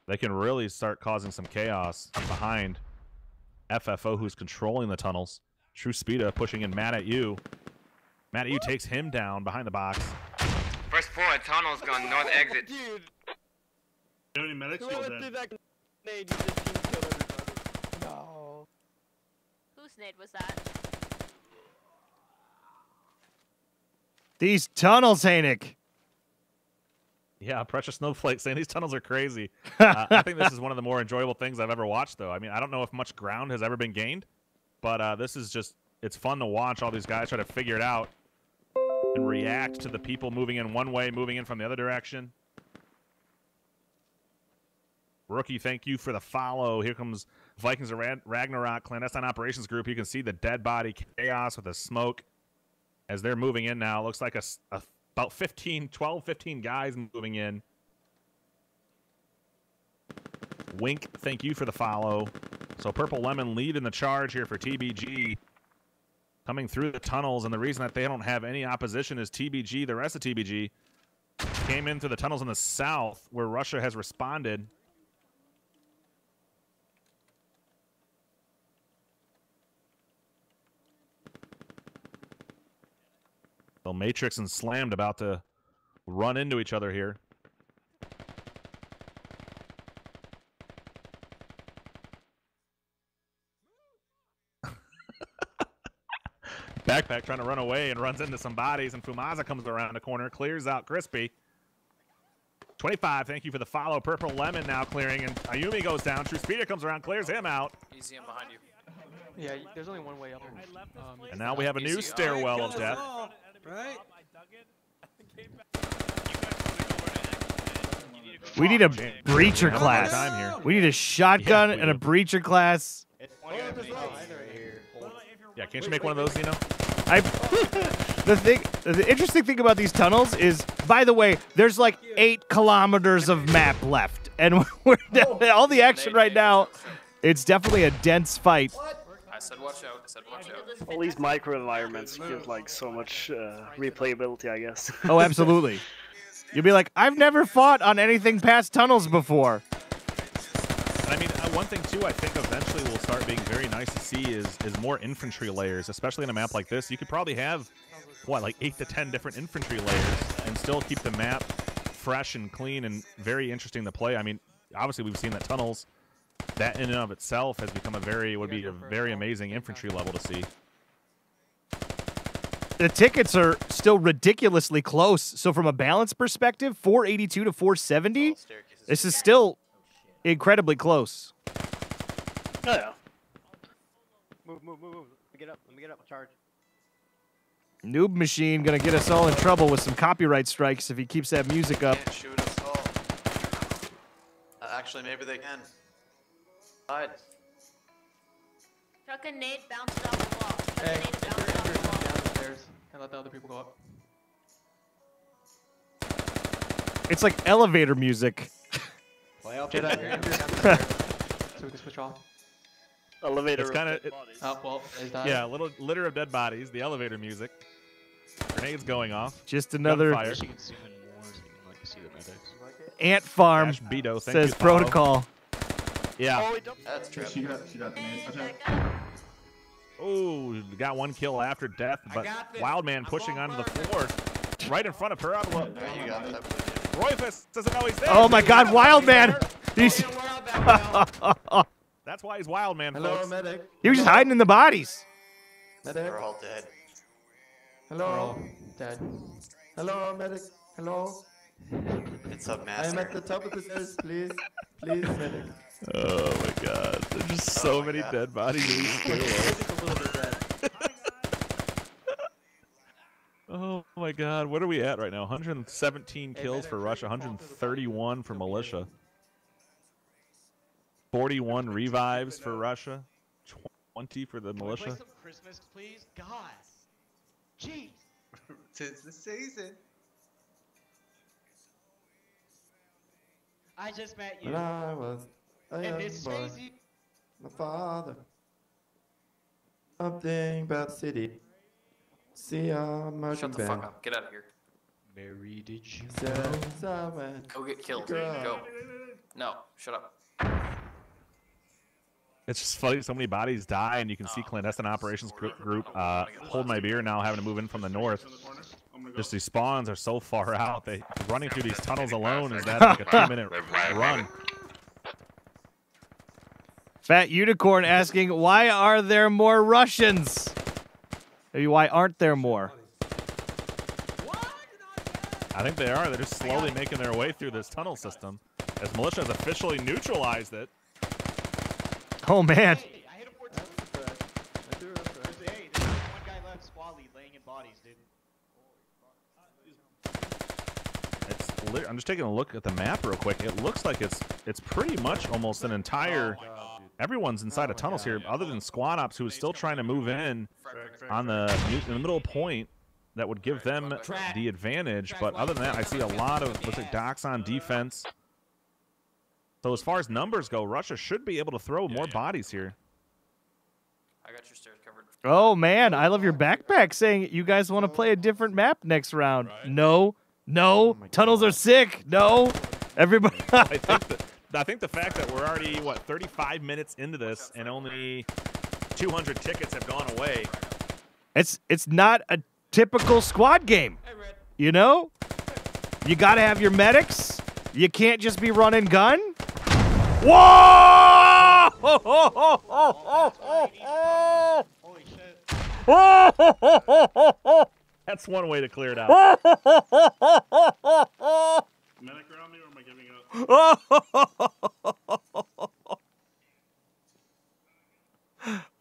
they can really start causing some chaos behind FFO, who's controlling the tunnels. True Speeda pushing in Matt at you. Matt at you takes him down behind the box. First floor, tunnels gone north exit. Dude. How many medics Whoever killed threw that? that grenade, you just team killed everybody. No. Whose nade was that? These tunnels, Hanik. Yeah, Precious Snowflake saying these tunnels are crazy. I think this is one of the more enjoyable things I've ever watched, though. I mean, I don't know if much ground has ever been gained, but this is just, it's fun to watch all these guys try to figure it out and react to the people moving in one way, moving in from the other direction. Rookie, thank you for the follow. Here comes Vikings of Ragnarok Clandestine Operations Group. You can see the dead body chaos with the smoke as they're moving in now. Looks like about 12, 15 guys moving in. Wink, thank you for the follow. So Purple Lemon leading the charge here for TBG. Coming through the tunnels, and the reason that they don't have any opposition is TBG, the rest of TBG, came in through the tunnels in the south where Russia has responded. So Matrix and Slammed about to run into each other here. Backpack trying to run away and runs into some bodies, and Fumaza comes around the corner, clears out Crispy. 25, thank you for the follow. Purple Lemon now clearing, and Ayumi goes down. True Speeder comes around, clears him out. Easy, I'm behind you. Yeah, there's only one way up. And now we have a new stairwell of death. Right? We need a breacher class. We need a shotgun and a breacher class. Yeah, can't you make one of those, Zeno? The interesting thing about these tunnels is, by the way, there's like 8 kilometers of map left, and we're all the action right now. It's definitely a dense fight. I said watch out. I said watch out. All these micro environments give like so much replayability, I guess. Oh, absolutely. You'll be like, I've never fought on anything past tunnels before. I mean, one thing too, I think eventually will start being very nice to see is more infantry layers, especially in a map like this. You could probably have, what, like 8 to 10 different infantry layers and still keep the map fresh and clean and very interesting to play. I mean, obviously we've seen that tunnels, that in and of itself has become would be a very amazing infantry level to see. The tickets are still ridiculously close. So from a balance perspective, 482 to 470, this is still incredibly close. Oh, yeah. Move. Let me get up. Charge. Noob Machine gonna get us all in trouble with some copyright strikes if he keeps that music up. Can't shoot us all. Actually, maybe they can. Hide. Chuck a nade, bounce it off the wall. Chuck a Hey, nade, bounce it off the wall. downstairs and let the other people go up. It's like elevator music. Jedi, Andrew's downstairs, so we can switch off. Elevator. It's kind of Oh, well, is that? yeah, a little litter of dead bodies. The elevator music. Grenades going off. Just another Gunfire. ant farm, Ash Beto, thank you says for the follow. protocol. Yeah. That's true. She got the name. Oh, got one kill after death, but Wildman pushing onto the floor. Right in front of her. There you go. Royfus doesn't know he's there. Oh my God, Wildman! He's That's why he's Wildman, folks. medic. he was just hiding in the bodies. They're all dead. We're all dead. Hello, medic. Hello. It's a massacre. top of the stairs, please. Please, medic. Oh my God, there's just so many dead bodies in these stairwells. Oh my God, what are we at right now? 117 kills for Russia, 131 for militia. 41 revives for Russia, 20 for the militia. Play some Christmas, please, guys. Jeez. Tis the season. I just met you. When I was a And young it's boy, crazy. my father, something about the city. See how much Shut the fuck up. Get out of here. Mary, did you Go get killed. Girl. Go. No, shut up. It's just funny. So many bodies die, and you can see clandestine operations group hold my beer now, having to move in from the north. Just these spawns are so far out. They running through these tunnels alone is that like a 2-minute run. Fat Unicorn asking, why are there more Russians? Maybe why aren't there more? I think they are. They're just slowly making their way through this tunnel system as militia has officially neutralized it. Oh, man. Hey, I hit him 14. Hey, there's one guy left squad lead laying in bodies, dude. I'm just taking a look at the map real quick. It looks like it's pretty much almost an entire... Everyone's inside of tunnels here, other than Squad Ops, who is still trying to move in on the middle point that would give them the advantage. But other than that, I see a lot of, looks like Doc's on defense. So as far as numbers go, Russia should be able to throw more bodies here. I got your stairs covered. Oh, man. I love your backpack saying you guys want to play a different map next round. No. No. Tunnels are sick. No. Everybody. I think the fact that we're already, what, 35 minutes into this and only 200 tickets have gone away. It's not a typical squad game. You know? You got to have your medics. You can't just be running gun. Whoa! Holy shit. That's one way to clear it out. Medic around me, or am I giving up?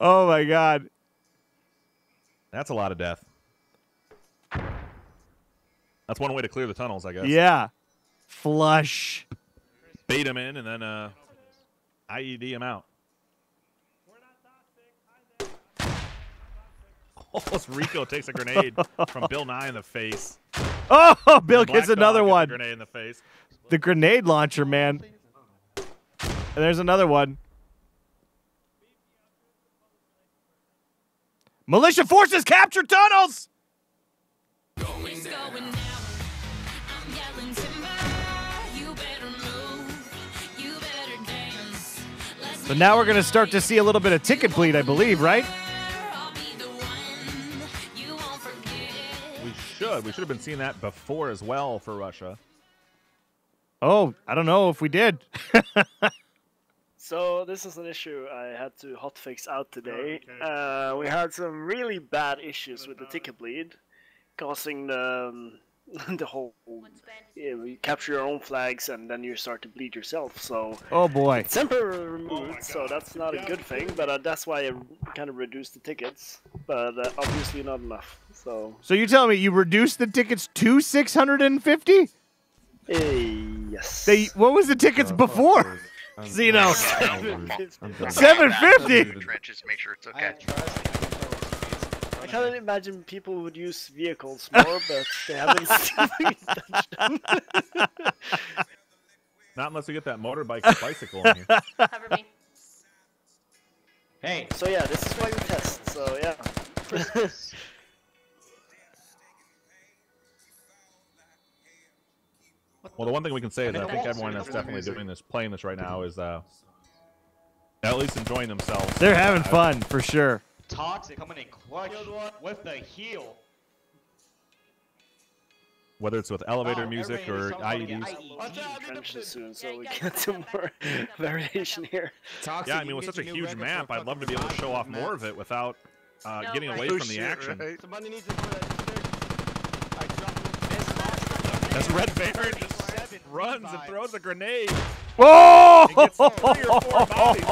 Oh my god. That's a lot of death. That's one way to clear the tunnels, I guess. Yeah. Flush. Bait him in and then IED him out. Almost Rico takes a grenade from Bill Nye in the face. Oh, Bill Black gets another Dog one. gets a grenade in the face. The grenade launcher, man. And there's another one. Militia forces capture tunnels! So now we're going to start to see a little bit of ticket bleed, I believe, right? We should have been seeing that before as well for Russia. Oh, I don't know if we did. So this is an issue I had to hotfix out today. We had some really bad issues with the ticket bleed, causing the whole we capture your own flags and then you start to bleed yourself. So oh boy, it's temporarily removed, so that's not a good thing. But that's why I kind of reduced the tickets, but obviously not enough. So you're telling me you reduced the tickets to 650? Yes. What was the tickets before? Zeno. 750. Trenches, make sure it's okay. I can't imagine people would use vehicles more, but they haven't touched them. Not unless we get that motorbike and bicycle in here. Cover me. Hey. So yeah, this is why we test. So yeah. Well, the one thing we can say is I think everyone that's definitely doing this, playing this right now, is at least enjoying themselves. They're having fun for sure. Toxic coming in clutch with the heel. Whether it's with elevator music or IEDs. Trenches soon, so we get some more variation here. Yeah, I mean, with such a huge map, I'd love to be able to show off more of it without getting away from the action. Somebody needs to put that. As Red Baron just runs and throws a grenade. Whoa! And gets 3 or 4 bodies.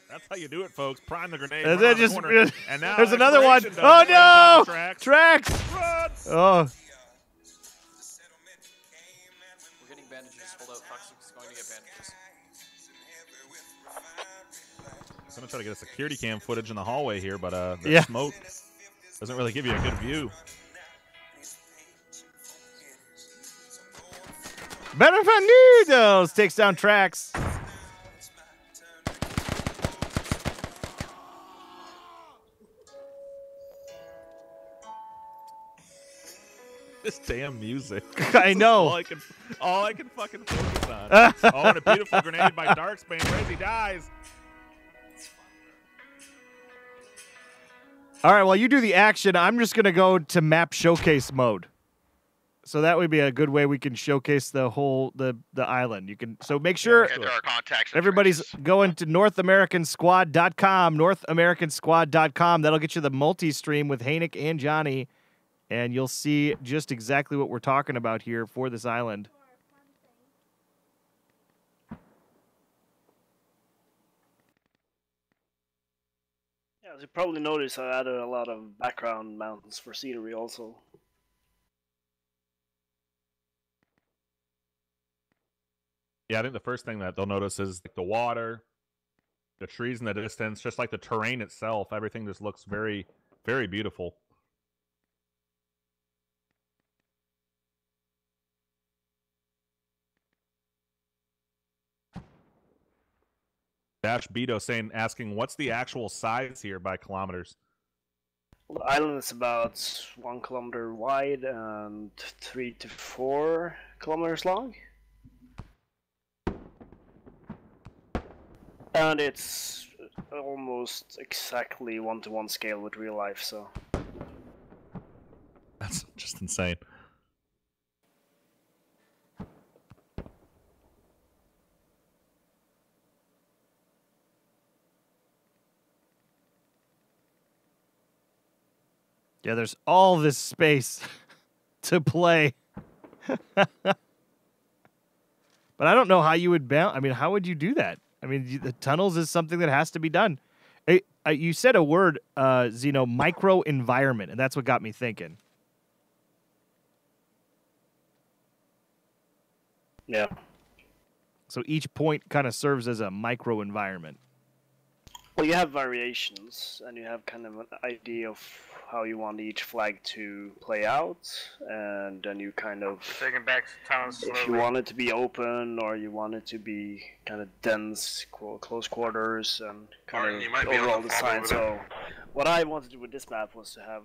That's how you do it, folks. Prime the grenade. And run then on the just, corner, and now there's another one. Exploration does it. Oh no! Tracks. Tracks. Run. Oh. We're getting bandages. Hold out. Toxic's going to get bandages. I'm gonna try to get a security cam footage in the hallway here, but the Yeah. smoke doesn't really give you a good view. Benefanidos takes down Tracks. damn music. I know. All I can fucking focus on. Oh, and a beautiful grenade by Darksbane. Crazy dies. All right, well, you do the action. I'm just going to go to map showcase mode. So that would be a good way we can showcase the whole the island. You can make sure everybody's going to NorthAmericanSquad.com, NorthAmericanSquad.com. That'll get you the multi-stream with Hanik and Johnny, and you'll see just exactly what we're talking about here for this island. Yeah, as you probably noticed, I added a lot of background mountains for scenery also. Yeah, I think the first thing that they'll notice is like the water, the trees in the distance, just like the terrain itself. Everything just looks very, very beautiful. Dash Beto asking, what's the actual size here by kilometers? Well, the island is about 1 kilometer wide and 3 to 4 kilometers long. And it's almost exactly 1-to-1 scale with real life, so. That's just insane. Yeah, there's all this space to play. But I don't know how you would balance. I mean, how would you do that? I mean, the tunnels is something that has to be done. You said a word, Zeno, micro environment, and that's what got me thinking. Yeah. So each point kind of serves as a micro environment. Well, you have variations, and you have kind of an idea of how you want each flag to play out, and then you kind of, Taking back towns slowly. if you want it to be open or you want it to be kind of dense, close quarters, and kind of overall design. So, what I wanted to do with this map was to have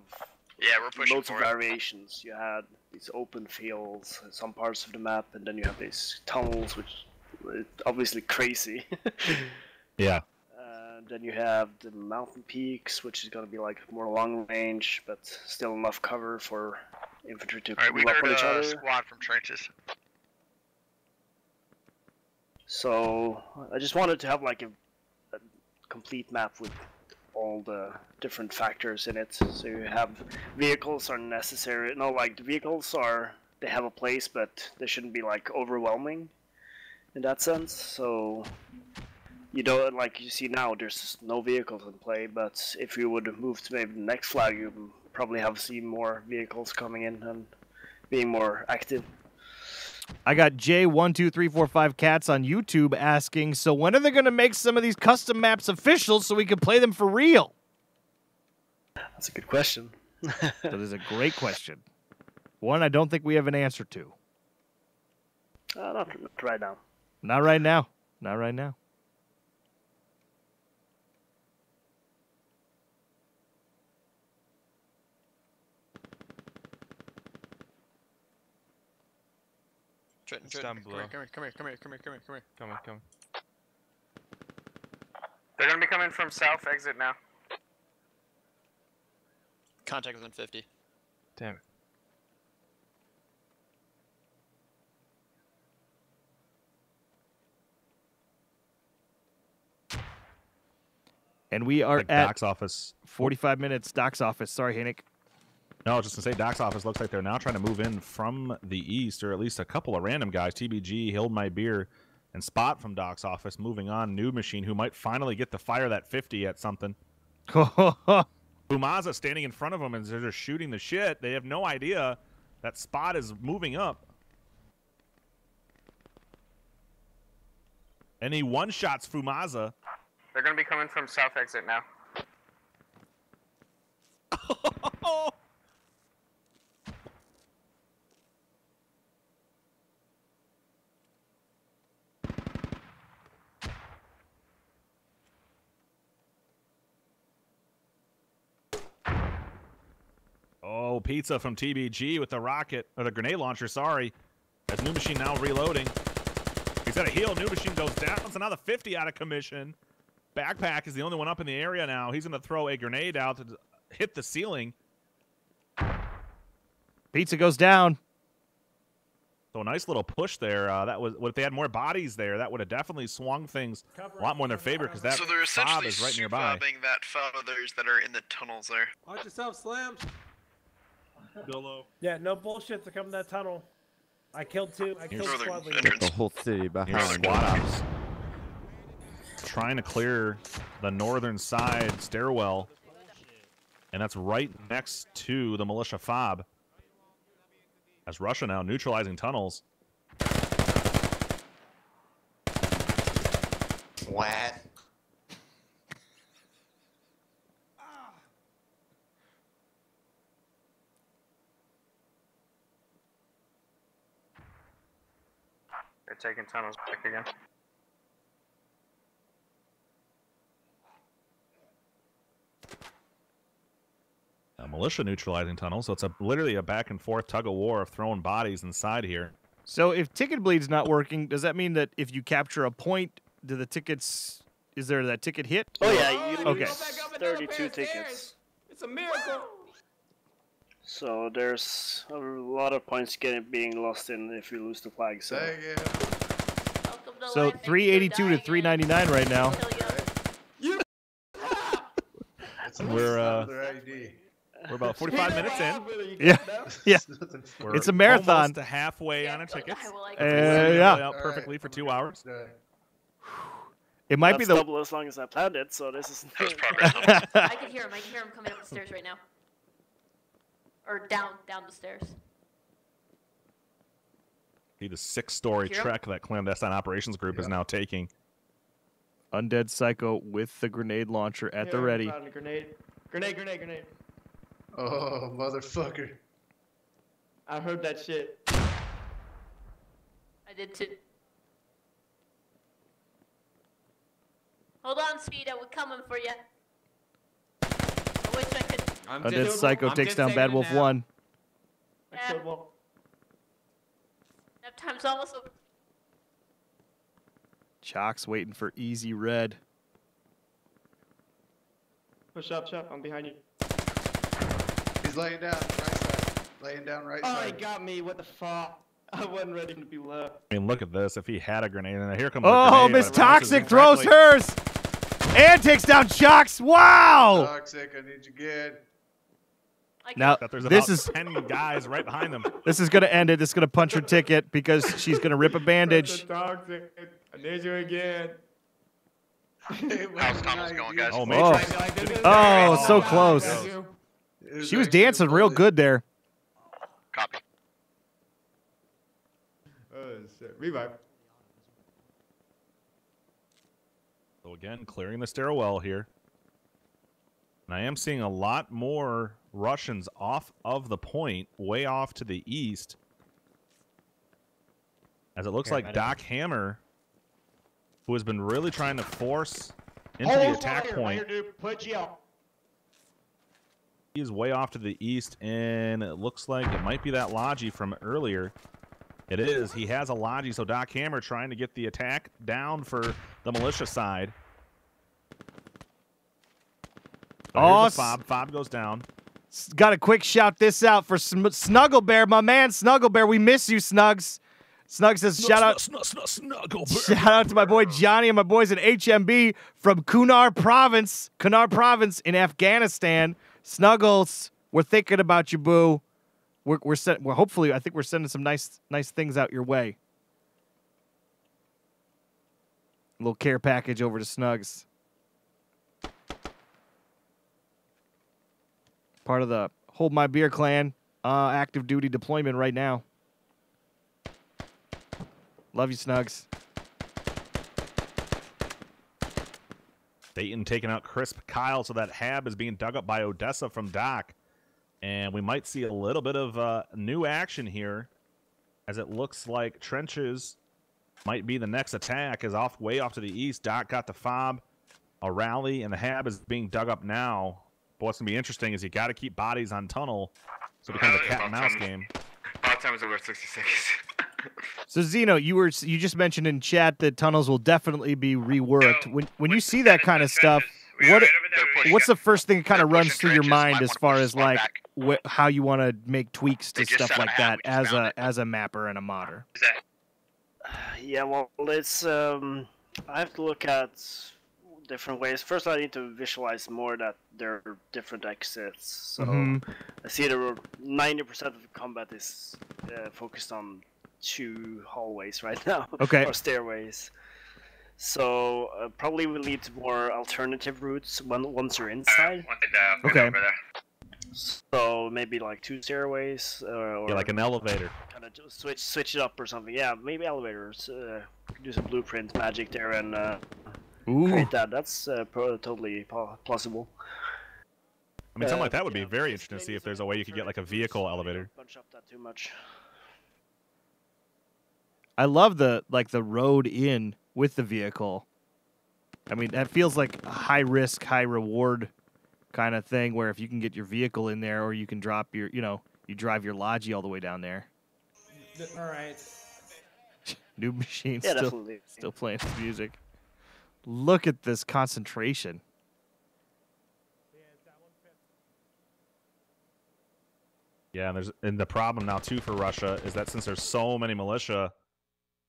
we're pushing loads of for it. variations. You had these open fields, some parts of the map, and then you have these tunnels, which is obviously crazy. Yeah. Then you have the mountain peaks, which is going to be like more long range, but still enough cover for infantry to Alright, we move up on heard each a other. squad from trenches. So I just wanted to have like a complete map with all the different factors in it. So you have vehicles are necessary. No, like the vehicles they have a place, but they shouldn't be like overwhelming in that sense. So you don't, like you see now, there's no vehicles in play, but if you would move to maybe the next flag, you would probably see more vehicles coming in and being more active. I got J12345 Cats on YouTube asking, so when are they going to make some of these custom maps official so we can play them for real? That's a good question. That is a great question. One I don't think we have an answer to. Not right now. Not right now. Not right now. Come here. They're gonna be coming from south exit now. Contact within 50. Damn it. And we are Like at Doc's office. 45 minutes. Doc's office. Sorry, Hanik. No, I was just going to say, Doc's office looks like they're now trying to move in from the east, or at least a couple of random guys. TBG, Hild My Beer, and Spot from Doc's office moving on. New Machine, who might finally get to fire that 50 at something. Bumaza standing in front of them, and they're just shooting the shit. They have no idea that Spot is moving up. And he one-shots Fumaza. They're gonna be coming from south exit now. Oh, Pizza from TBG with the rocket, or the grenade launcher, sorry. As New Machine now reloading. He's got a heal. New Machine goes down, so now the 50 out of commission. Backpack is the only one up in the area now. He's going to throw a grenade out to hit the ceiling. Pizza goes down. So a nice little push there. That was if they had more bodies there, that would have definitely swung things a lot more in their favor because that fob is right nearby. that fob others that are in the tunnels there. Watch yourself, Slam. Dolo. Yeah, no bullshit to come in that tunnel. I killed 2. I killed squad leader. The whole city Here's behind. squad ops. Trying to clear the northern side stairwell. And that's right next to the militia fob. As Russia now neutralizing tunnels. What? They're taking tunnels back again. Militia neutralizing tunnels, so it's literally a back and forth tug of war of throwing bodies inside here. So if ticket bleed's not working, does that mean that if you capture a point, do the tickets? Is there that ticket hit? Oh yeah, you Okay. lose 32 tickets. It's a miracle. So there's a lot of points being lost in if you lose the flag. So Thank you. So 382 to 399 right now. We're about 45 minutes in. Yeah, yeah. We're It's a marathon. Almost to halfway on a ticket. Yeah. Out perfectly for 2 hours. It might that's be the double as long as I planned it. So this is. I can hear him. I can hear him coming up the stairs right now. Or down the stairs. See the 6-story Hear him? trek that clandestine operations group is now taking. Undead Psycho with the grenade launcher at the ready. Found a grenade. Grenade. Oh, motherfucker. I heard that shit. I did too. Hold on, Speed. We're coming for you. I wish I could. Undead Psycho takes down Bad Wolf 1. I killed one. Nap time's almost over. Chalk's waiting for easy red. Push up. I'm behind you. He's laying down right side. Laying down right Oh, side. he got me. What the fuck? I wasn't ready to be left. I mean, look at this. If he had a grenade, and here comes Oh, the grenade, Miss but it bounces Toxic throws exactly- hers and takes down Chalk's. Wow. Toxic, I need you good. Now That there's this about is 10 guys right behind them. this is gonna end it. This is gonna punch her ticket because she's gonna rip a bandage. Toxic. I need you again. How's tunnels going, guys? Oh, Oh, Matrix. oh, so close. It She was actually dancing real bullet. good there. Copy. Oh shit. Revive. So again, clearing the stairwell here. And I am seeing a lot more Russians off of the point, way off to the east. As it looks like Doc Hammer, who has been really trying to force into the attack point. He is way off to the east, and it looks like it might be that Logi from earlier. It is. He has a Logi, so Doc Hammer trying to get the attack down for the militia side. Oh, Here's the fob. Fob goes down. Got to quick shout this out for Snuggle Bear, my man Snuggle Bear. We miss you, Snugs. Snug says shout out to my boy Johnny and my boys at HMB from Kunar Province in Afghanistan. Snuggles, we're thinking about you, boo. We're hopefully, I think we're sending some nice things out your way. A little care package over to Snugs. Part of the Hold My Beer clan, active duty deployment right now. Love you, Snugs. Dayton taking out Crisp Kyle, so that Hab is being dug up by Odessa from Doc. And we might see a little bit of new action here, as it looks like Trenches might be the next attack, is way off to the east. Doc got the fob, a rally, and the Hab is being dug up now. But what's going to be interesting is you got to keep bodies on tunnel So it becomes a cat and mouse game. 5 times over 66. So Zeno, you just mentioned in chat that tunnels will definitely be reworked. When you see that kind of stuff, what's the first thing that kind of runs through your mind as far as like how you want to make tweaks to stuff like that as a mapper and a modder? Yeah, well, it's I have to look at different ways. First, I need to visualize more that there are different exits. So I see there were 90% of the combat is focused on 2 hallways right now, or stairways. So probably we'll need more alternative routes once you're inside. Okay. So maybe like 2 stairways, or like an elevator. Kind of switch it up or something. Yeah, maybe elevators. Do some blueprint magic there and create that. That's totally plausible. I mean, something like that would be very interesting to see if there's a way you could get like a vehicle elevator. Bunch up that too much. I love the road in with the vehicle. I mean, that feels like a high risk, high reward kind of thing where if you can get your vehicle in there or you can drop your, you drive your Logi all the way down there. All right. New machine definitely. Still playing his music. Look at this concentration. Yeah, and the problem now too for Russia is that since there's so many militia,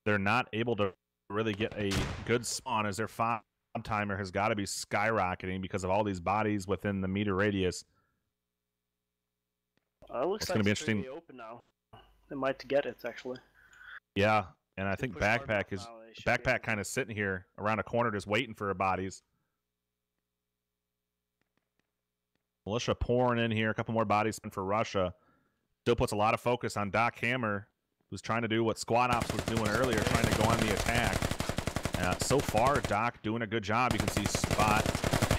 they're not able to really get a good spawn as their fob timer has got to be skyrocketing because of all these bodies within the meter radius. It looks it's like going to be it's interesting. pretty open now. They might get it actually. Yeah, and I think backpack kind of sitting here around a corner just waiting for bodies. Militia pouring in here, a couple more bodies for Russia. Still puts a lot of focus on Doc Hammer, who's trying to do what Squad Ops was doing earlier, trying to go on the attack. So far, Doc doing a good job. You can see Spot,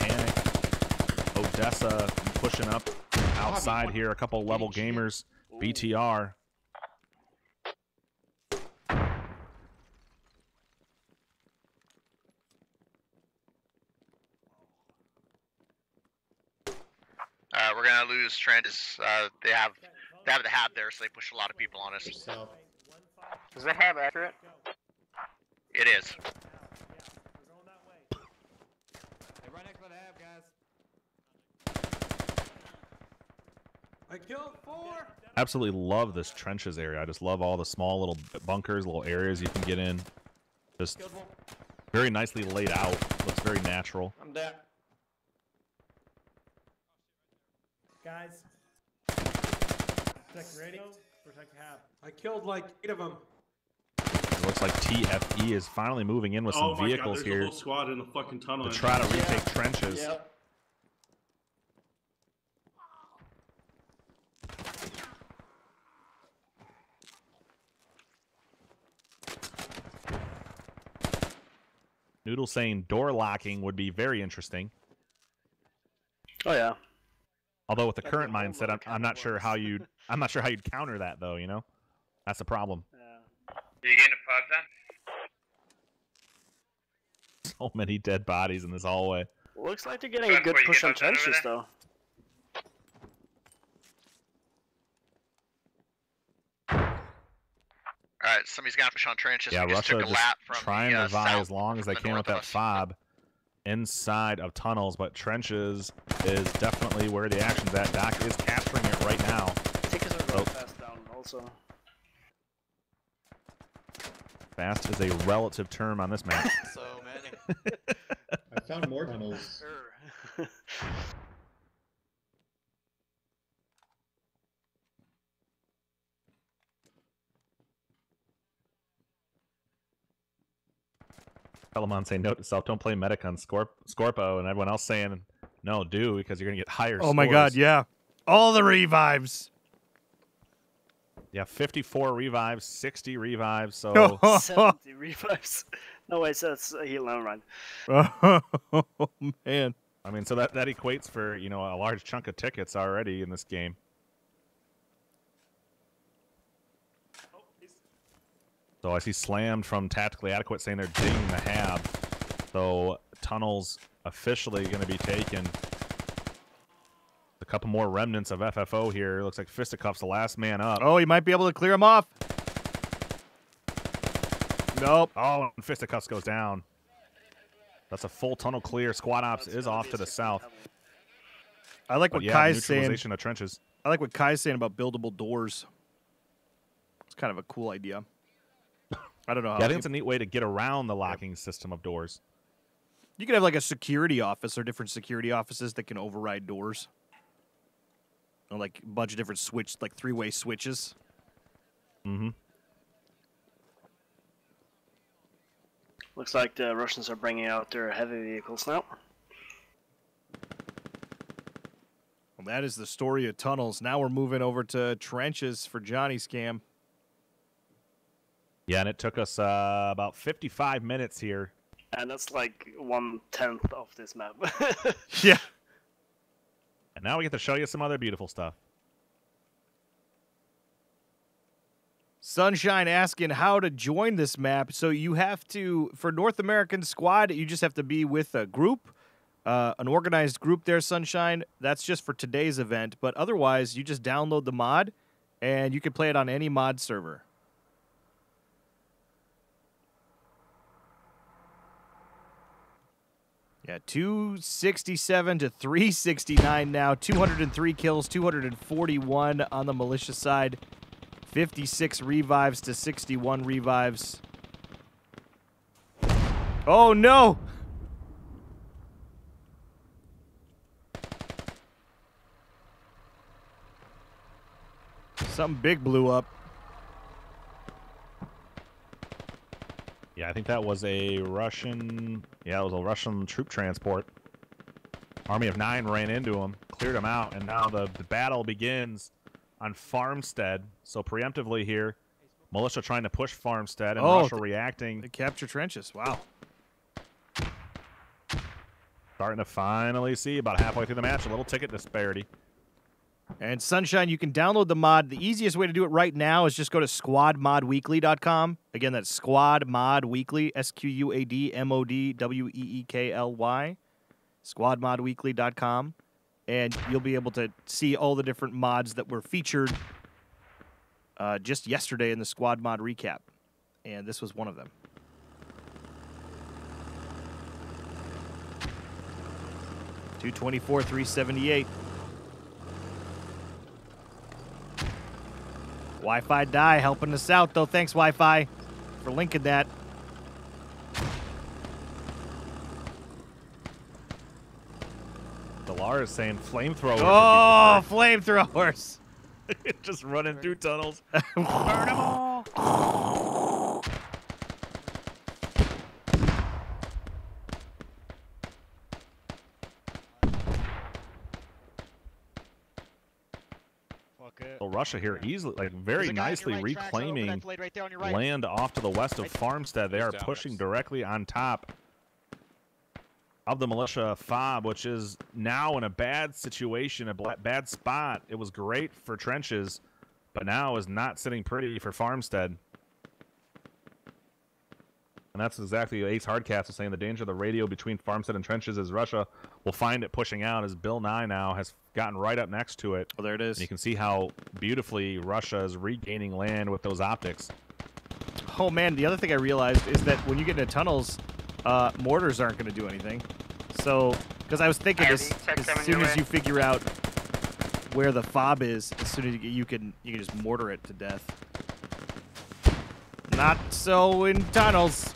Panic, Odessa pushing up outside here. A couple level gamers, BTR. We're gonna lose trenches. They have the hab there, so they push a lot of people on us. Is the hab accurate? It is. Right next to the hab, guys. I killed 4. Absolutely love this trenches area. I just love all the small little bunkers, little areas you can get in. Just very nicely laid out. Looks very natural. I'm dead. Guys. Protect radio, protect hab. I killed like 8 of them. It looks like TFE is finally moving in with some vehicles here. A whole squad in the fucking tunnel to try to retake trenches. Yep. Noodle saying door locking would be very interesting. Oh yeah. Although with the current mindset, I'm not sure how you'd counter that though. That's the problem. You getting a pub then? So many dead bodies in this hallway. Looks like they're getting a good push on trenches though. Alright, somebody's gonna push on trenches. Yeah, we just Russia took a lap from trying to vie south, as long as they can with that fob inside of tunnels, but trenches is definitely where the action's at. Doc is capturing it right now. Tickets are really fast down also. Fast is a relative term on this map. So many. I found more tunnels. Pelamon saying note to self, don't play medic on Skorpo, and everyone else saying no, do, because you're going to get higher scores. Oh my god, yeah. All the revives. Yeah, 54 revives, 60 revives, so... 70 revives. No way, so that's a heal and run. Oh, man. I mean, so that equates for, a large chunk of tickets already in this game. So I see Slammed from Tactically Adequate saying they're digging the hab. So tunnels officially going to be taken. The couple more remnants of FFO here. Looks like Fisticuff's the last man up. Oh, he might be able to clear him off. Nope. Oh, and Fisticuffs goes down. That's a full tunnel clear. Squad Ops is off to the south. I like what Kai's saying. Neutralization of trenches. I like what Kai's saying about buildable doors. It's kind of a cool idea. I don't know how. Yeah, I think it's a neat way to get around the locking system of doors. You could have like a security office or different security offices that can override doors. And like a bunch of different like 3-way switches. Mm-hmm. Looks like the Russians are bringing out their heavy vehicles now. Well, that is the story of tunnels. Now we're moving over to trenches for Johnny's cam. Yeah, and it took us about 55 minutes here. And that's like 1/10 of this map. Yeah. And now we get to show you some other beautiful stuff. Sunshine asking how to join this map. So you have to, for North American Squad, you just have to be with a group, an organized group there, Sunshine. That's just for today's event. But otherwise, you just download the mod, and you can play it on any mod server. Yeah, 267 to 369 now. 203 kills, 241 on the militia side. 56 revives to 61 revives. Oh, no! Something big blew up. Yeah, I think that was a Russian... Yeah, it was a Russian troop transport. Army of 9 ran into him, cleared him out, and now the battle begins on Farmstead. So preemptively here, militia trying to push Farmstead, and Russia reacting. They capture trenches. Wow. Starting to finally see about halfway through the match a little ticket disparity. And Sunshine, you can download the mod. The easiest way to do it right now is just go to squadmodweekly.com. Again, that's squadmodweekly, SQUADMODWEEKLY, squadmodweekly.com. And you'll be able to see all the different mods that were featured just yesterday in the Squad Mod Recap. And this was one of them. .224, 378. Wi-Fi Die helping us out, though. Thanks, Wi-Fi, for linking that. Delar is saying flamethrowers. Oh, flamethrowers. Just running through tunnels. Burn them all. So Russia here easily, like very nicely reclaiming land off to the west of Farmstead. They are pushing directly on top of the militia FOB, which is now in a bad situation, a bad spot. It was great for trenches, but now is not sitting pretty for Farmstead. And that's exactly what Ace Hardcast was saying. The danger of the radio between Farmstead and trenches is Russia will find it pushing out, as Bill Nye now has gotten right up next to it. Oh, there it is. And you can see how beautifully Russia is regaining land with those optics. Oh, man, the other thing I realized is that when you get into tunnels, mortars aren't going to do anything. So, because I was thinking as soon as you figure out where the FOB is, as soon as you can just mortar it to death. Not so in tunnels.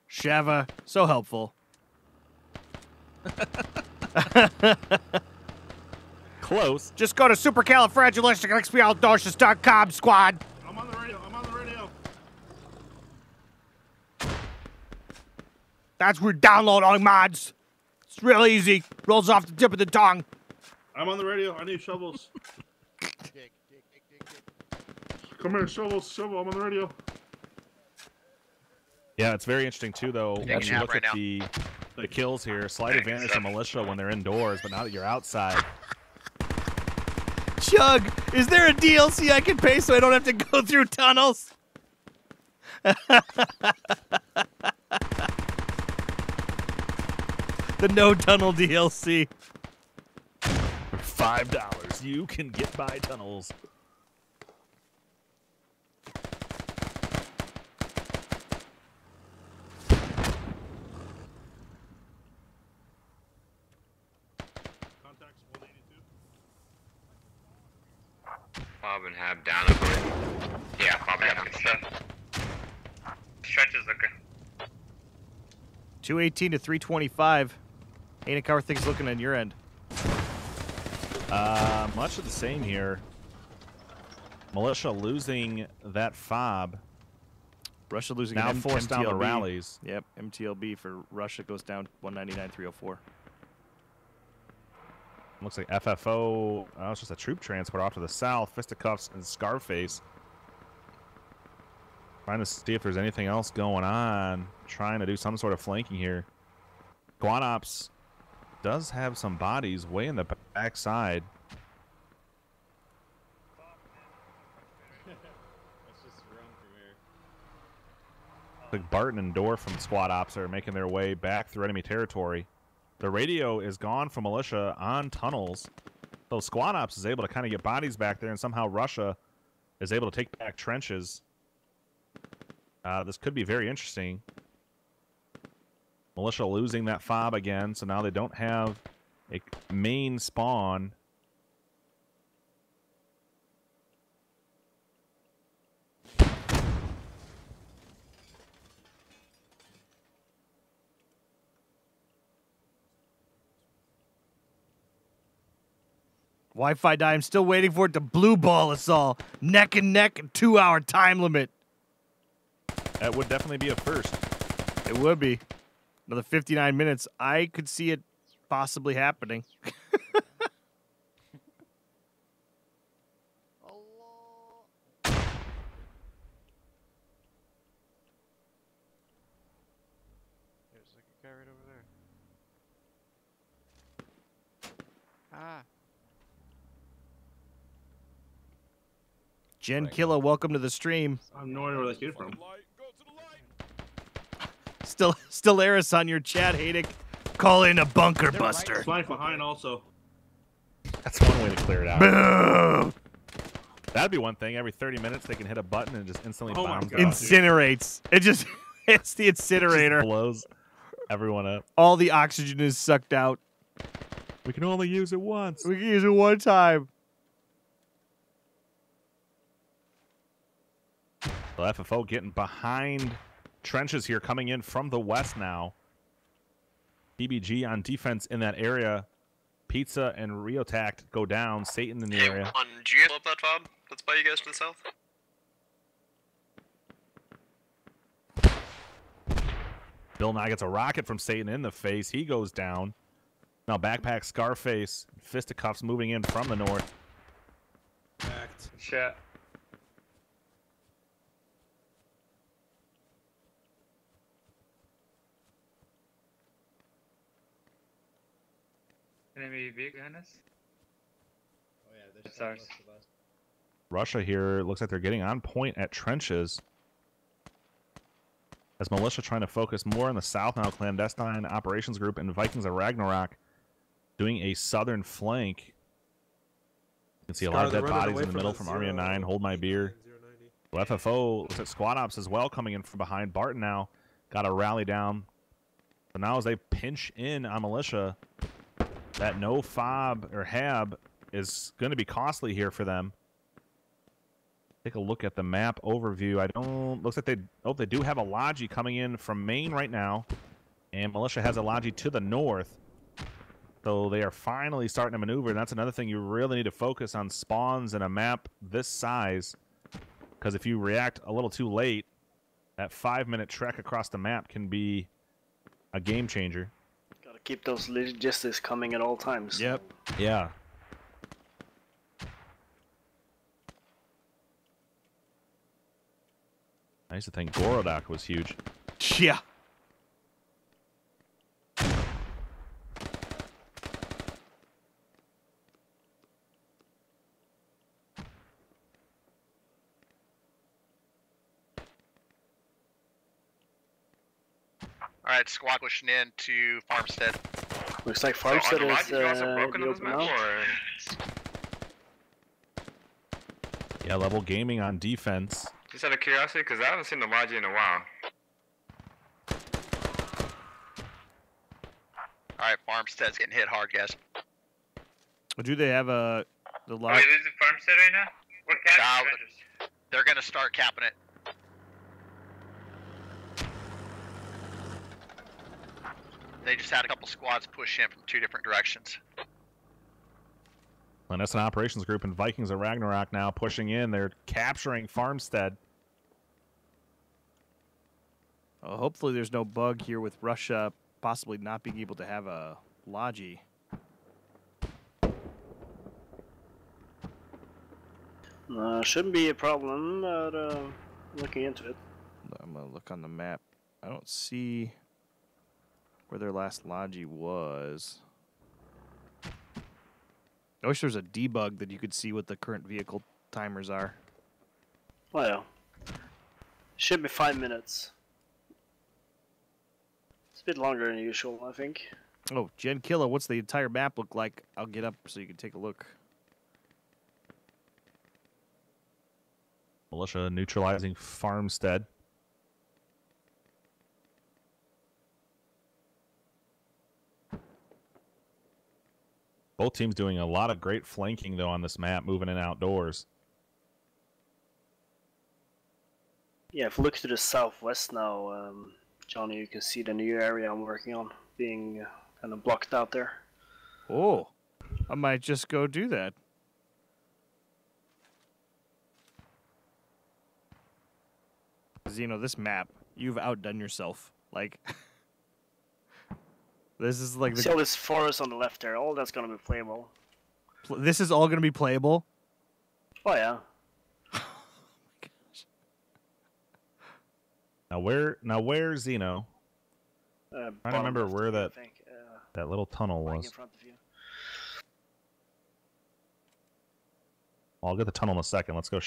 Shava, so helpful. Close. Just go to supercalifragilisticexpialidocious.com, squad. I'm on the radio. I'm on the radio. That's where you download all mods. It's real easy. Rolls off the tip of the tongue. I'm on the radio. I need shovels. Come here, shovels. Shovel. I'm on the radio. Yeah, it's very interesting too, though. When you look at the kills here, slight advantage to militia when they're indoors, but now that you're outside. Chug, is there a DLC I can pay so I don't have to go through tunnels? The no tunnel DLC. For $5, you can get by tunnels. Bob and Hab down a bit. Yeah, Bob and Hab good stuff. Stretch is looking. 218 to 325. Ain't how are things looking on your end? Much of the same here. Militia losing that fob. Russia losing now an forced down the MTLB. rallies. Yep, MTLB for Russia goes down 199.304. Looks like FFO. Oh, it's just a troop transport off to the south. Fisticuffs and Scarface. Trying to see if there's anything else going on. Trying to do some sort of flanking here. Quad Ops does have some bodies way in the back side. Let's just run from here. Like Barton and Dorf from Squad Ops are making their way back through enemy territory. The radio is gone from militia on tunnels. So Squad Ops is able to kind of get bodies back there, and somehow Russia is able to take back trenches. This could be very interesting. Militia losing that fob again, so now they don't have a main spawn. Wi-Fi die. I'm still waiting for it to blue ball us all. Neck and neck, 2-hour time limit. That would definitely be a first. It would be. Another 59 minutes. I could see it possibly happening. There's like a guy right over there. Ah. Jen Killa, welcome to the stream. I have no idea where that came from. Stellaris on your chat, Haydick. Call in a bunker buster. Flank behind also. That's one way to clear it out. Boom! That'd be one thing. Every 30 minutes, they can hit a button and just instantly bombs out. Incinerates. It just hits the incinerator. Just blows everyone up. All the oxygen is sucked out. We can only use it once. We can use it one time. So FFO getting behind trenches here, coming in from the west now. BBG on defense in that area. Pizza and Riotact go down. Satan in the area. On G, up that fob that's by you guys to the south. Bill Nye gets a rocket from Satan in the face. He goes down. Now Backpack, Scarface, Fisticuffs moving in from the north. Act. Shit. Enemy big behind us? Oh yeah, there's It's ours. Russia here looks like they're getting on point at trenches. As militia trying to focus more on the south now, Clandestine Operations Group and Vikings of Ragnarok doing a southern flank. You can see a lot of dead bodies in the middle from Army of 9. Hold my beer. So FFO looks at Squad Ops as well coming in from behind. Barton now got a rally down. So now as they pinch in on militia, that no fob or hab is going to be costly here for them. Take a look at the map overview. Looks like they do have a Logi coming in from Maine right now, and militia has a Logi to the north. So they are finally starting to maneuver, and that's another thing you really need to focus on, spawns in a map this size, because if you react a little too late, that 5-minute trek across the map can be a game changer. Gotta keep those logistics coming at all times. Yep. Yeah. I used to think Gorodak was huge. Yeah. Alright, squad pushing in to Farmstead. Looks like Farmstead is broken on this map, or? Yeah, Level Gaming on defense. Just out of curiosity, because I haven't seen the Logi in a while. Alright, Farmstead's getting hit hard, guys. Do they have the lot? Wait, is it Farmstead right now? What cap? They're gonna start capping it. They just had a couple squads push in from 2 different directions. Clandestine Operations Group and Vikings of Ragnarok now pushing in. They're capturing Farmstead. Hopefully there's no bug here with Russia possibly not being able to have a Logi. Shouldn't be a problem, but looking into it. I'm going to look on the map. I don't see where their last Logi was. I wish there was a debug that you could see what the current vehicle timers are. Well, should be 5 minutes. It's a bit longer than usual, I think. Oh, Gen Killa, what's the entire map look like? I'll get up so you can take a look. Militia neutralizing Farmstead. Both teams doing a lot of great flanking, though, on this map, moving in outdoors. Yeah, if we look to the southwest now, Johnny, you can see the new area I'm working on being kind of blocked out there. Oh, I might just go do that. Zeno, this map, you've outdone yourself. Like, this is like See all this forest on the left there, all that's going to be playable. This is all going to be playable? Oh, yeah. Now where's Zeno? I don't remember where that that little tunnel was. In front of you. I'll get the tunnel in a second. Let's go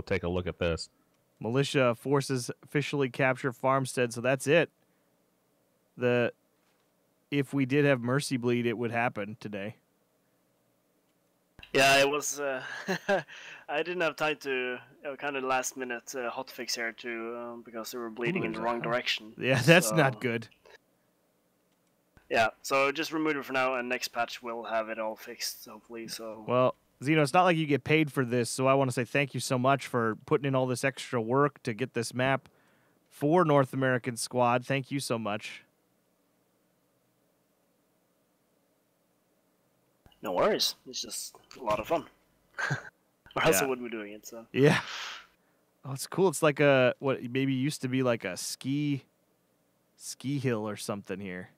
take a look at this. Militia forces officially capture Farmstead, so that's it. If we did have Mercy Bleed, it would happen today. Yeah, it was. I didn't have time to kind of last minute hotfix here too, because they were bleeding in the wrong direction. Yeah, that's not good. Yeah, so just remove it for now, and next patch we'll have it all fixed, hopefully. So. Well, Zeno, it's not like you get paid for this, so I want to say thank you so much for putting in all this extra work to get this map for North American Squad. Thank you so much. No worries. It's just a lot of fun. Or else I wouldn't be doing it. So. Yeah. Oh, it's cool. It's like what maybe used to be like a ski hill or something here.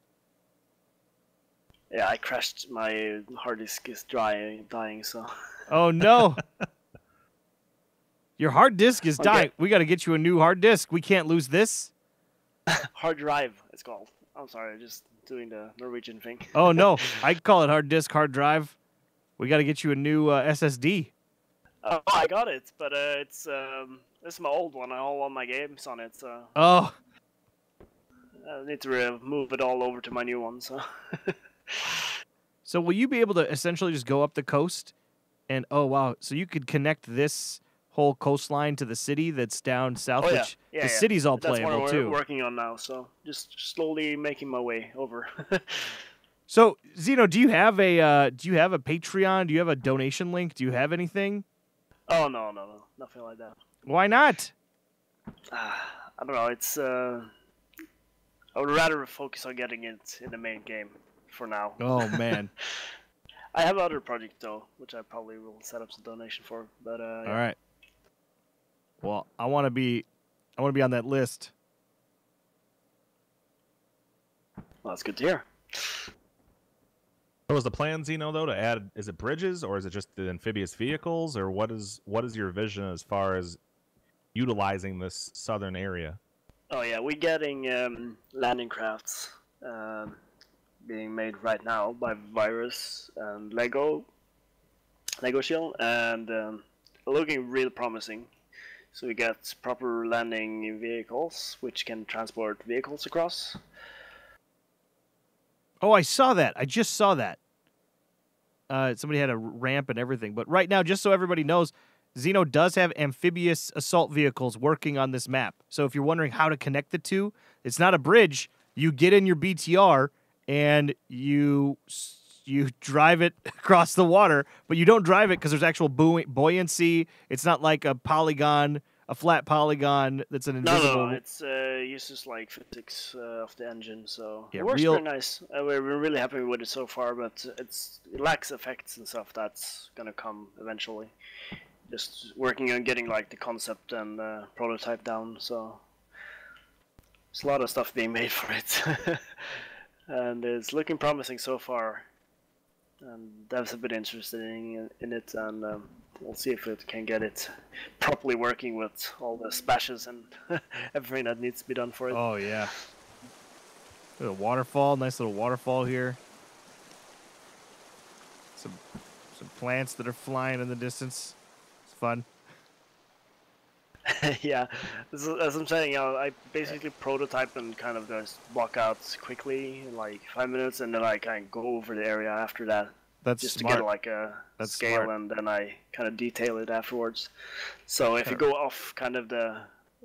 Yeah, I crashed. My hard disk is dying, so. Oh no! Your hard disk is dying. We got to get you a new hard disk. We can't lose this. Hard drive, it's called. I'm sorry, just doing the Norwegian thing. Oh no, I call it hard disk, hard drive. We got to get you a new SSD. Oh, I got it, but it's this is my old one. I all my games on it, so. Oh. I need to move it all over to my new one, so. So will you be able to essentially just go up the coast and, oh wow, so you could connect this whole coastline to the city that's down south, which the city's all playable too. That's what we're too. working on now, so just slowly making my way over. So Zeno, do you have a Patreon? Do you have a donation link? Do you have anything? Oh no, nothing like that. Why not? I don't know. It's I would rather focus on getting it in the main game for now. Oh man. I have other projects though, which I probably will set up some donation for. But all right. Well, I want to be on that list. Well, that's good to hear. So is the plan, Zeno, though, to add? Is it bridges or is it just the amphibious vehicles, or what is your vision as far as utilizing this southern area? Oh yeah, we're getting landing crafts being made right now by Virus and Lego Shield, and looking real promising. So we get proper landing vehicles which can transport vehicles across, Oh, I saw that. I just saw that. Somebody had a ramp and everything. But right now, just so everybody knows, Xeno does have amphibious assault vehicles working on this map. So if you're wondering how to connect the two, it's not a bridge. You get in your BTR and you drive it across the water, but you don't drive it because there's actual buoyancy. It's not like a polygon, a flat polygon that's an invisible. No, it's uses like physics of the engine, so Yeah, it works pretty nice. We're really happy with it so far, but it lacks effects and stuff that's gonna come eventually. Just working on getting like the concept and prototype down, so there's a lot of stuff being made for it, and it's looking promising so far. And devs have been interested in it, and we'll see if it can get it properly working with all the splashes and everything that needs to be done for it. Oh yeah, a waterfall, nice little waterfall here. Some plants that are flying in the distance. It's fun. Yeah, as I'm saying, I basically prototype and kind of just walk out quickly in like 5 minutes, and then I kind of go over the area after that. That's just smart. to get like a scale, smart. and then I kind of detail it afterwards. So if you go off kind of the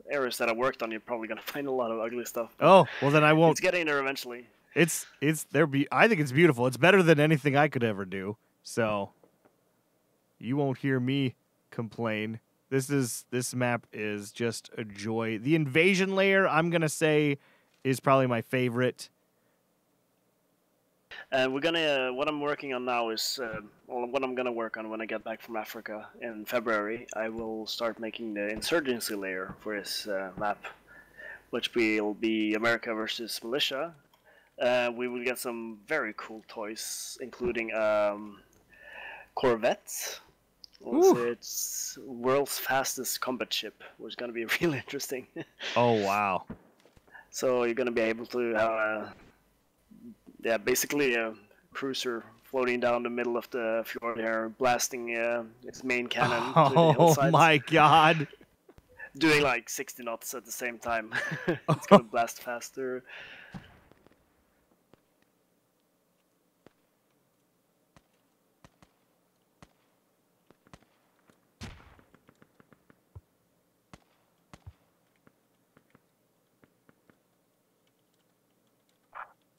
areas that I worked on, you're probably gonna find a lot of ugly stuff. Oh, well then I won't. It's getting there eventually. I think it's beautiful. It's better than anything I could ever do. So you won't hear me complain. This map is just a joy. The invasion layer, I'm gonna say, is probably my favorite. And we're gonna. What I'm working on now is what I'm gonna work on when I get back from Africa in February. I will start making the insurgency layer for this map, which will be America versus militia. We will get some very cool toys, including Corvette. Also, it's world's fastest combat ship, which is going to be really interesting. Oh, wow. So you're going to be able to have, basically a cruiser floating down the middle of the fjord there, blasting its main cannon to the hillsides. Oh, my God. Doing like 60 knots at the same time. It's going to blast faster.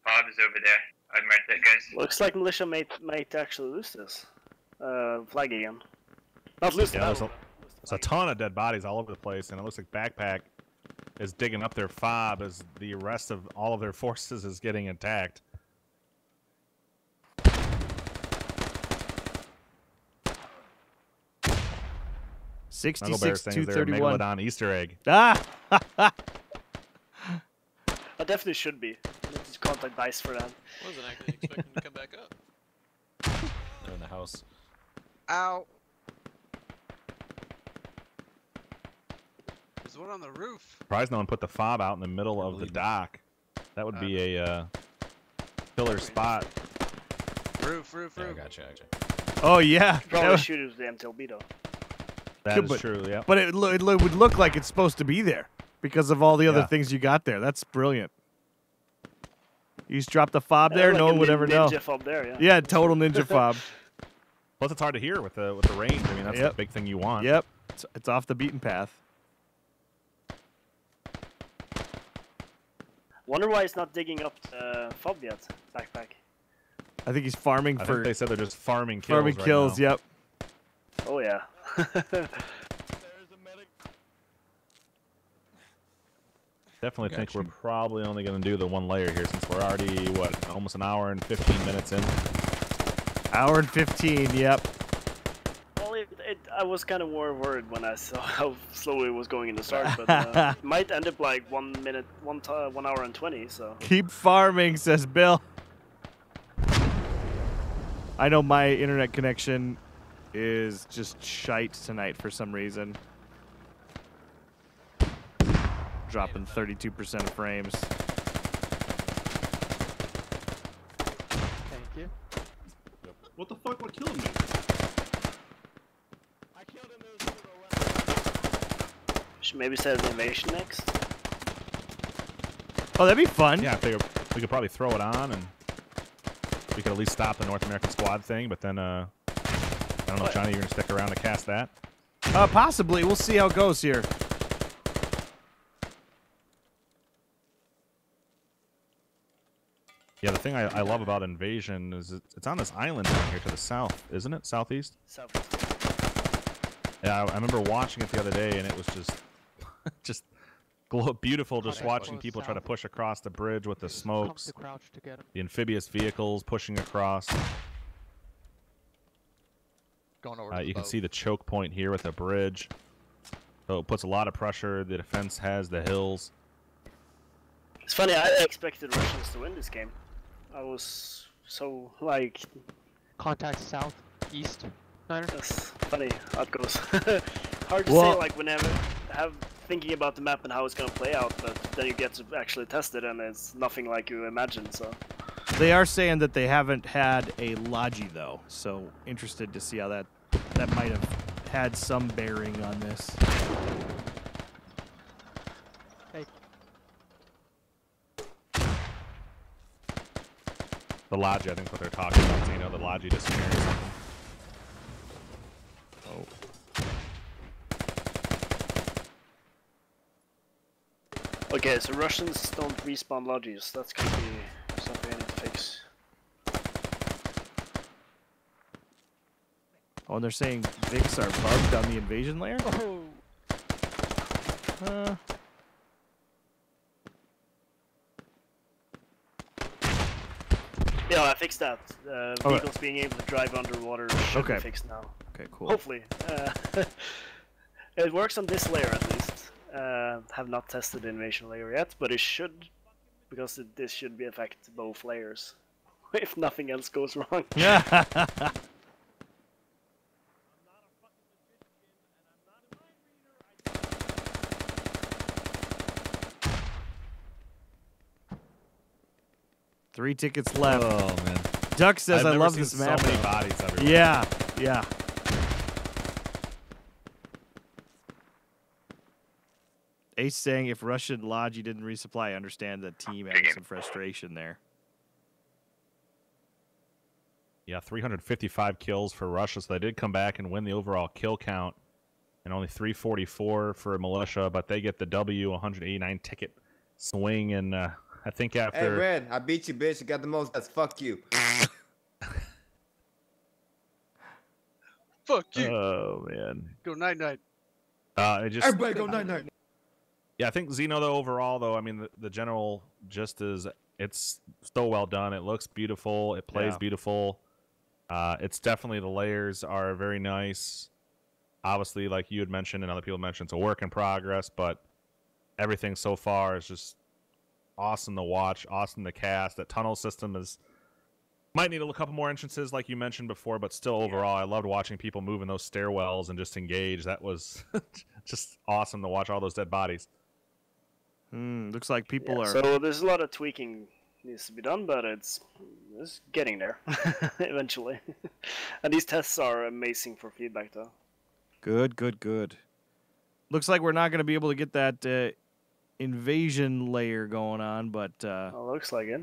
Bob is over there. I'd mark that, guys. Looks like militia might actually lose this. Flag again. Not lose the battle. There's a ton of dead bodies all over the place, and it looks like Backpack is digging up their fob as the rest of all of their forces is getting attacked. $66,231. Megalodon Easter egg. Ah! I definitely should be. I need to contact DICE for that. Wasn't actually expecting to come back up. They're in the house. Ow. There's one on the roof. Surprised no one put the fob out in the middle of the dock. That would be a killer spot. Roof. Yeah, gotcha. Oh, yeah. Probably shoot it with the MTLB though. That is true, yeah. But it would look like it's supposed to be there because of all the other things you got there. That's brilliant. You just drop the fob there, like no one would ever know. Ninja fob there, yeah. Yeah, total ninja fob. Plus, it's hard to hear with the range. I mean, that's the big thing you want. Yep, it's off the beaten path. Wonder why he's not digging up the fob yet. Backpack. I think he's farming I for. think they said they're just farming kills. Farming right kills. now. Yep. Oh yeah. Definitely think we're probably only going to do the one layer here since we're already, what, almost an hour and 15 minutes in? Hour and 15, yep. Well, I was kind of more worried when I saw how slowly it was going in the start, but it might end up like 1 hour and 20, so. Keep farming, says Bill. I know my internet connection is just shite tonight for some reason. Dropping 32% of frames. Thank you. What the fuck? What killed me? I killed him. It was a go Should maybe set an invasion next. Oh, that'd be fun. Yeah, we could probably throw it on and we could at least stop the North American squad thing. But then, I don't know, Johnny, you're gonna stick around to cast that? Possibly. We'll see how it goes here. Yeah, the thing I love about Invasion is it's on this island down here to the south, isn't it? Southeast? Southeast. Yeah, I remember watching it the other day, and it was just beautiful, just watching people try to push across the bridge with the smokes, the amphibious vehicles pushing across. Going over to You can boat. see the choke point here with the bridge. So it puts a lot of pressure. The defense has the hills. It's funny, I expected Russians to win this game. I was so, like... Contact south, east, Niner. That's funny how it goes. Hard to Well- say, like, whenever thinking about the map and how it's gonna play out, but then you get to actually test it and it's nothing like you imagined, so... They are saying that they haven't had a Logi, though, so interested to see how that might have had some bearing on this. Hey. The Logi, I think what they're talking about. So, you know, the Logi disappearing or something. Oh. Okay, so Russians don't respawn Logis. That's gonna be something I need to fix. Oh, and they're saying Vics are bugged on the invasion layer? Oh. Yeah, I fixed that. Vehicles being able to drive underwater should be fixed now. Okay, cool. Hopefully. It works on this layer at least. Have not tested the invasion layer yet, but it should, because this should be affect both layers, if nothing else goes wrong. Yeah. Three tickets left. Oh man. Duck says, I've "I never love seen this so map." many bodies everywhere. Yeah, yeah. Ace saying, "If Russian Logi didn't resupply, I understand the team having some frustration there." Yeah, 355 kills for Russia, so they did come back and win the overall kill count, and only 344 for Militia, but they get the W, 189 ticket swing, and I think after... Hey, Red, I beat you, bitch. You got the most. That's fuck you. Fuck you. Oh, man. Go night-night. Everybody go night-night. Yeah, I think Xeno, though, overall, though, I mean, the general gist is it's so well done. It looks beautiful. It plays beautiful. It's definitely, the layers are very nice. Obviously, like you had mentioned and other people mentioned, it's a work in progress, but everything so far is just awesome to watch, awesome to cast. That tunnel system might need a couple more entrances, like you mentioned before, but still overall, I loved watching people move in those stairwells and just engage. That was just awesome to watch all those dead bodies. Looks like people are... So there's a lot of tweaking needs to be done, but it's getting there eventually. And these tests are amazing for feedback, though. Good, good, good. Looks like we're not going to be able to get that invasion layer going on, but... looks like it.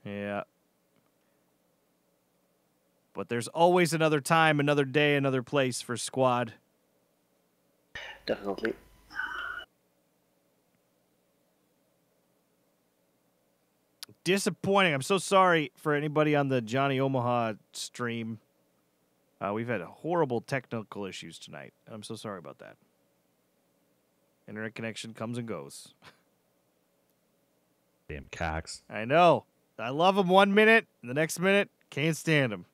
Yeah. But there's always another time, another day, another place for squad. Definitely. Disappointing. I'm so sorry for anybody on the Johnny Omaha stream. We've had horrible technical issues tonight. I'm so sorry about that. Internet connection comes and goes. Damn cocks. I know. I love them 1 minute, and the next minute, can't stand them.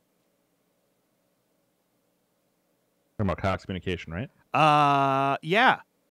Talking about Cox communication, right? Yeah.